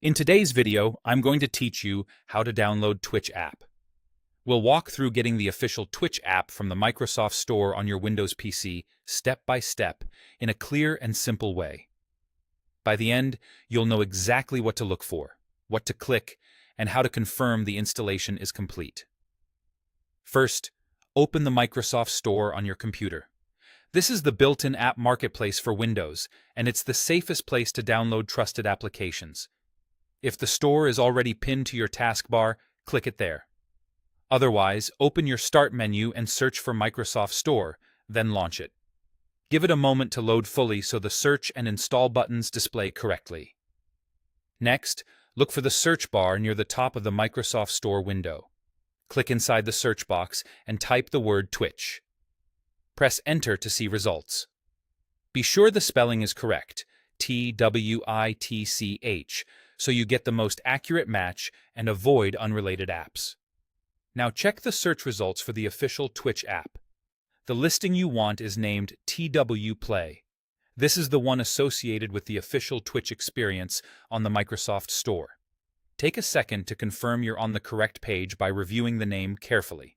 In today's video, I'm going to teach you how to download Twitch app. We'll walk through getting the official Twitch app from the Microsoft Store on your Windows PC step by step in a clear and simple way. By the end, you'll know exactly what to look for, what to click, and how to confirm the installation is complete. First, open the Microsoft Store on your computer. This is the built-in app marketplace for Windows, and it's the safest place to download trusted applications. If the store is already pinned to your taskbar, click it there. Otherwise, open your Start menu and search for Microsoft Store, then launch it. Give it a moment to load fully so the search and install buttons display correctly. Next, look for the search bar near the top of the Microsoft Store window. Click inside the search box and type the word Twitch. Press Enter to see results. Be sure the spelling is correct, Twitch, so you get the most accurate match and avoid unrelated apps. Now check the search results for the official Twitch app. The listing you want is named TW Play. This is the one associated with the official Twitch experience on the Microsoft Store. Take a second to confirm you're on the correct page by reviewing the name carefully.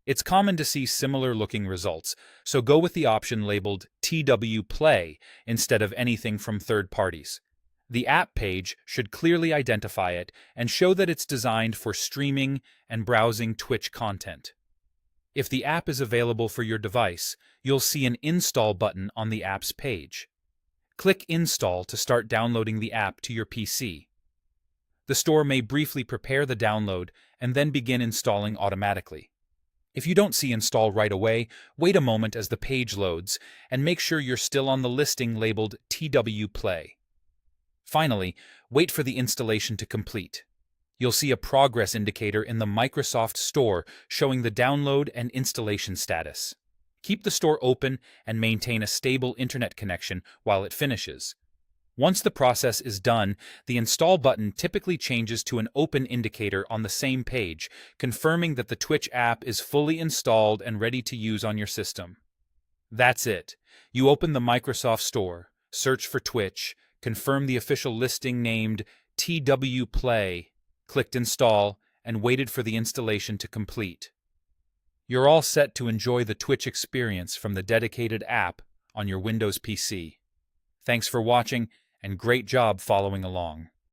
It's common to see similar-looking results, so go with the option labeled TW Play instead of anything from third parties. The app page should clearly identify it and show that it's designed for streaming and browsing Twitch content. If the app is available for your device, you'll see an Install button on the app's page. Click Install to start downloading the app to your PC. The store may briefly prepare the download and then begin installing automatically. If you don't see install right away, wait a moment as the page loads and make sure you're still on the listing labeled TW Play. Finally, wait for the installation to complete. You'll see a progress indicator in the Microsoft Store showing the download and installation status. Keep the store open and maintain a stable internet connection while it finishes. Once the process is done, the Install button typically changes to an open indicator on the same page, confirming that the Twitch app is fully installed and ready to use on your system. That's it. You open the Microsoft Store, search for Twitch, confirm the official listing named TW Play, clicked Install, and waited for the installation to complete. You're all set to enjoy the Twitch experience from the dedicated app on your Windows PC. Thanks for watching, and great job following along.